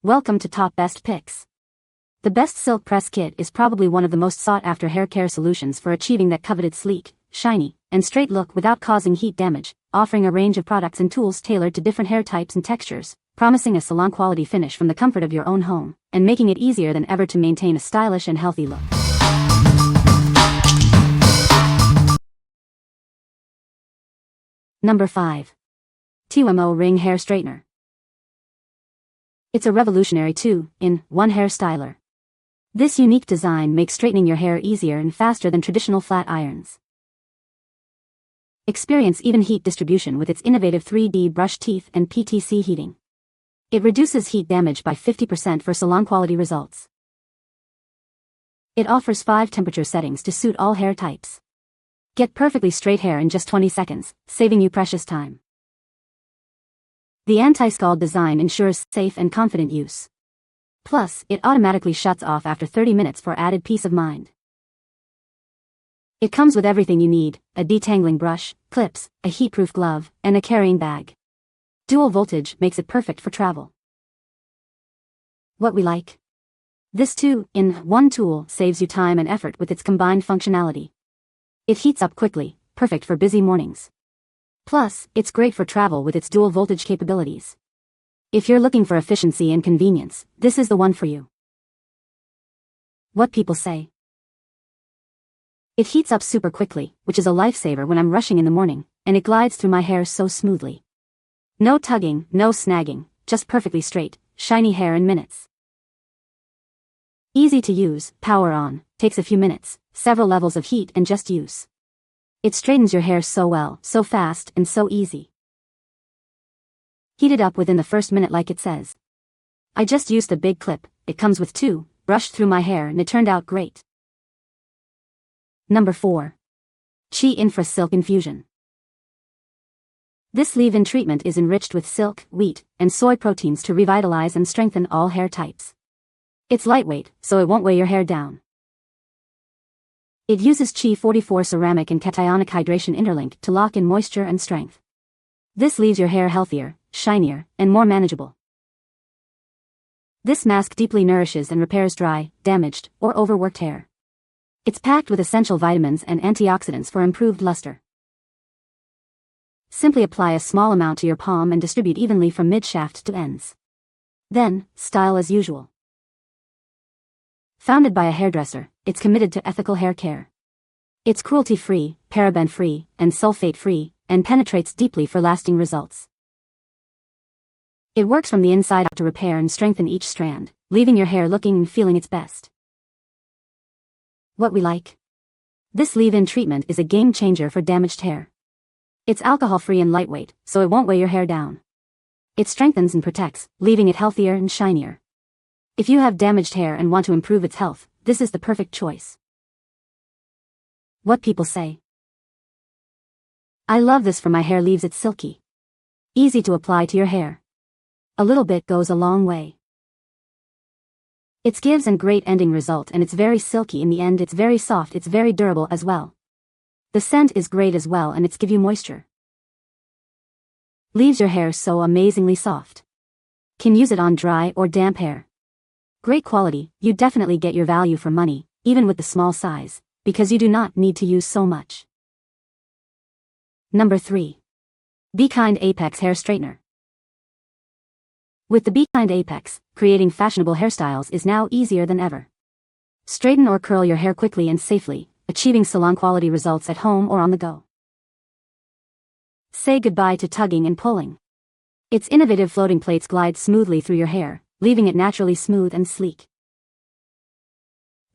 Welcome to Top Best Picks. The BeSilk Press Kit is probably one of the most sought-after hair care solutions for achieving that coveted sleek, shiny, and straight look without causing heat damage, offering a range of products and tools tailored to different hair types and textures, promising a salon-quality finish from the comfort of your own home, and making it easier than ever to maintain a stylish and healthy look. Number 5. TYMO Ring Hair Straightener. It's a revolutionary 2-in-1 hair styler. This unique design makes straightening your hair easier and faster than traditional flat irons. Experience even heat distribution with its innovative 3D brush teeth and PTC heating. It reduces heat damage by 50% for salon-quality results. It offers 5 temperature settings to suit all hair types. Get perfectly straight hair in just 20 seconds, saving you precious time. The anti-scald design ensures safe and confident use. Plus, it automatically shuts off after 30 minutes for added peace of mind. It comes with everything you need: a detangling brush, clips, a heat-proof glove, and a carrying bag. Dual voltage makes it perfect for travel. What we like? This 2-in-1 tool saves you time and effort with its combined functionality. It heats up quickly, perfect for busy mornings. Plus, it's great for travel with its dual voltage capabilities. If you're looking for efficiency and convenience, this is the one for you. What people say? It heats up super quickly, which is a lifesaver when I'm rushing in the morning, and it glides through my hair so smoothly. No tugging, no snagging, just perfectly straight, shiny hair in minutes. Easy to use, power on, takes a few minutes, several levels of heat and just use. It straightens your hair so well, so fast, and so easy. Heat it up within the first minute like it says. I just used the big clip, it comes with 2, brushed through my hair and it turned out great. Number 4. Infra Silk Infusion. This leave-in treatment is enriched with silk, wheat, and soy proteins to revitalize and strengthen all hair types. It's lightweight, so it won't weigh your hair down. It uses Chi 44 ceramic and cationic hydration interlink to lock in moisture and strength. This leaves your hair healthier, shinier, and more manageable. This mask deeply nourishes and repairs dry, damaged, or overworked hair. It's packed with essential vitamins and antioxidants for improved luster. Simply apply a small amount to your palm and distribute evenly from mid-shaft to ends. Then, style as usual. Founded by a hairdresser, it's committed to ethical hair care. It's cruelty-free, paraben-free, and sulfate-free, and penetrates deeply for lasting results. It works from the inside out to repair and strengthen each strand, leaving your hair looking and feeling its best. What we like? This leave-in treatment is a game-changer for damaged hair. It's alcohol-free and lightweight, so it won't weigh your hair down. It strengthens and protects, leaving it healthier and shinier. If you have damaged hair and want to improve its health, this is the perfect choice. What people say? I love this for my hair, leaves it silky. Easy to apply to your hair. A little bit goes a long way. It gives a great ending result, and it's very silky in the end. It's very soft, it's very durable as well. The scent is great as well, and it's give you moisture. Leaves your hair so amazingly soft. Can use it on dry or damp hair. Great quality, you definitely get your value for money, even with the small size, because you do not need to use so much. Number 3. BeKind Apex Hair Straightener. With the BeKind Apex, creating fashionable hairstyles is now easier than ever. Straighten or curl your hair quickly and safely, achieving salon-quality results at home or on the go. Say goodbye to tugging and pulling. Its innovative floating plates glide smoothly through your hair, leaving it naturally smooth and sleek.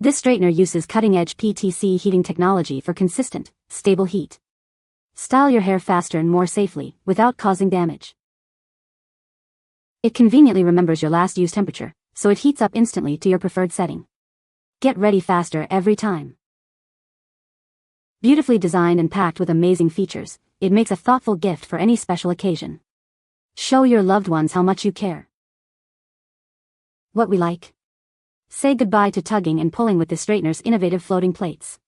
This straightener uses cutting-edge PTC heating technology for consistent, stable heat. Style your hair faster and more safely, without causing damage. It conveniently remembers your last use temperature, so it heats up instantly to your preferred setting. Get ready faster every time. Beautifully designed and packed with amazing features, it makes a thoughtful gift for any special occasion. Show your loved ones how much you care. What we like? Say goodbye to tugging and pulling with this straightener's innovative floating plates.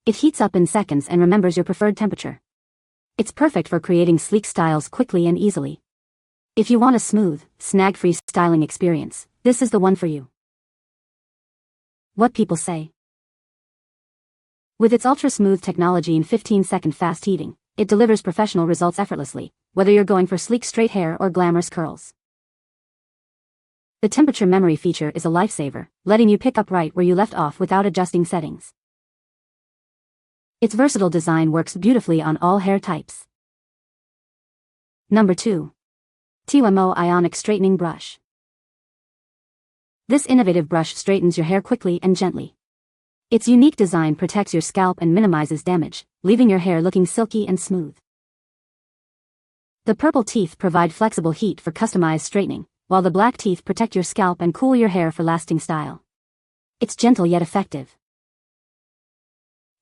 It heats up in seconds and remembers your preferred temperature. It's perfect for creating sleek styles quickly and easily. If you want a smooth, snag-free styling experience, this is the one for you. What people say. With its ultra-smooth technology and 15-second fast heating, it delivers professional results effortlessly, whether you're going for sleek straight hair or glamorous curls. The temperature memory feature is a lifesaver, letting you pick up right where you left off without adjusting settings. Its versatile design works beautifully on all hair types. Number 2. TYMO iONIC Straightening Brush. This innovative brush straightens your hair quickly and gently. Its unique design protects your scalp and minimizes damage, leaving your hair looking silky and smooth. The purple teeth provide flexible heat for customized straightening, while the black teeth protect your scalp and cool your hair for lasting style. It's gentle yet effective.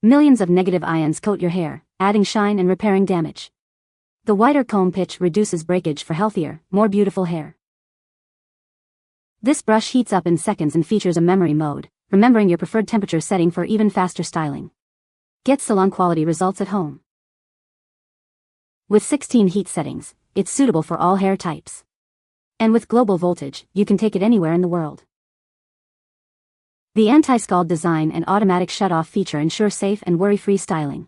Millions of negative ions coat your hair, adding shine and repairing damage. The wider comb pitch reduces breakage for healthier, more beautiful hair. This brush heats up in seconds and features a memory mode, remembering your preferred temperature setting for even faster styling. Get salon-quality results at home. With 16 heat settings, it's suitable for all hair types. And with global voltage, you can take it anywhere in the world. The anti-scald design and automatic shut-off feature ensure safe and worry-free styling.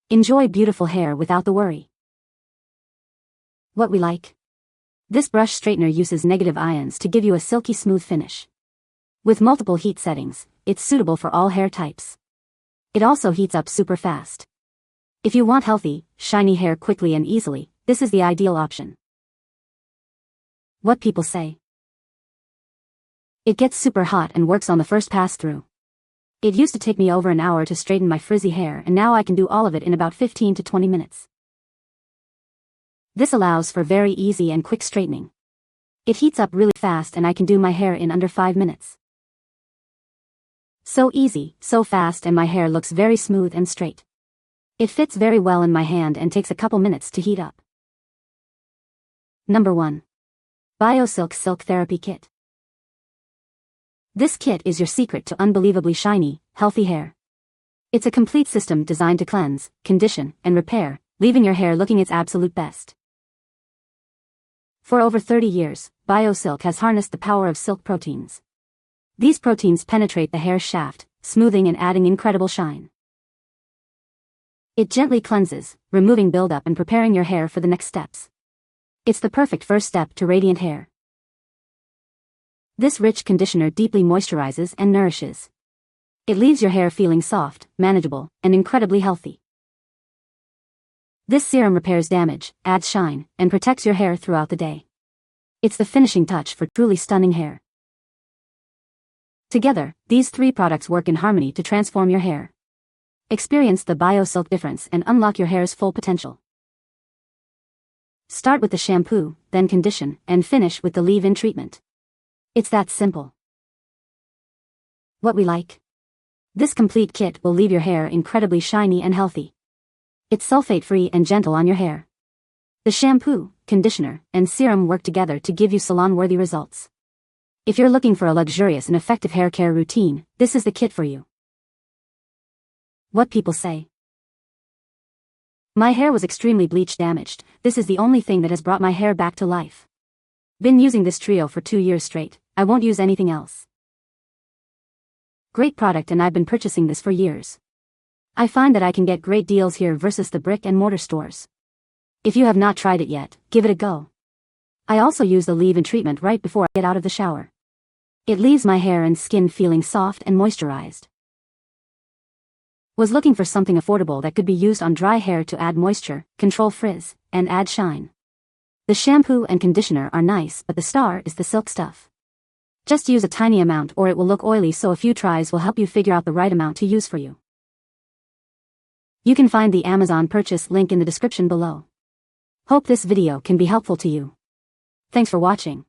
Enjoy beautiful hair without the worry. What we like. This brush straightener uses negative ions to give you a silky smooth finish. With multiple heat settings, it's suitable for all hair types. It also heats up super fast. If you want healthy, shiny hair quickly and easily, this is the ideal option. What people say. It gets super hot and works on the first pass through. It used to take me over an hour to straighten my frizzy hair, and now I can do all of it in about 15 to 20 minutes. This allows for very easy and quick straightening. It heats up really fast and I can do my hair in under 5 minutes. So easy, so fast, and my hair looks very smooth and straight. It fits very well in my hand and takes a couple minutes to heat up. Number 1. BioSilk Silk Therapy Kit. This kit is your secret to unbelievably shiny, healthy hair. It's a complete system designed to cleanse, condition, and repair, leaving your hair looking its absolute best. For over 30 years, BioSilk has harnessed the power of silk proteins. These proteins penetrate the hair shaft, smoothing and adding incredible shine. It gently cleanses, removing buildup and preparing your hair for the next steps. It's the perfect first step to radiant hair. This rich conditioner deeply moisturizes and nourishes. It leaves your hair feeling soft, manageable, and incredibly healthy. This serum repairs damage, adds shine, and protects your hair throughout the day. It's the finishing touch for truly stunning hair. Together, these 3 products work in harmony to transform your hair. Experience the BioSilk difference and unlock your hair's full potential. Start with the shampoo, then condition, and finish with the leave-in treatment. It's that simple. What we like. This complete kit will leave your hair incredibly shiny and healthy. It's sulfate-free and gentle on your hair. The shampoo, conditioner, and serum work together to give you salon-worthy results. If you're looking for a luxurious and effective hair care routine, this is the kit for you. What people say. My hair was extremely bleach damaged. This is the only thing that has brought my hair back to life. Been using this trio for 2 years straight. I won't use anything else. Great product, and I've been purchasing this for years. I find that I can get great deals here versus the brick and mortar stores. If you have not tried it yet, give it a go. I also use the leave-in treatment right before I get out of the shower. It leaves my hair and skin feeling soft and moisturized. Was looking for something affordable that could be used on dry hair to add moisture, control frizz, and add shine. The shampoo and conditioner are nice, but the star is the silk stuff. Just use a tiny amount or it will look oily, so a few tries will help you figure out the right amount to use for you. You can find the Amazon purchase link in the description below. Hope this video can be helpful to you. Thanks for watching.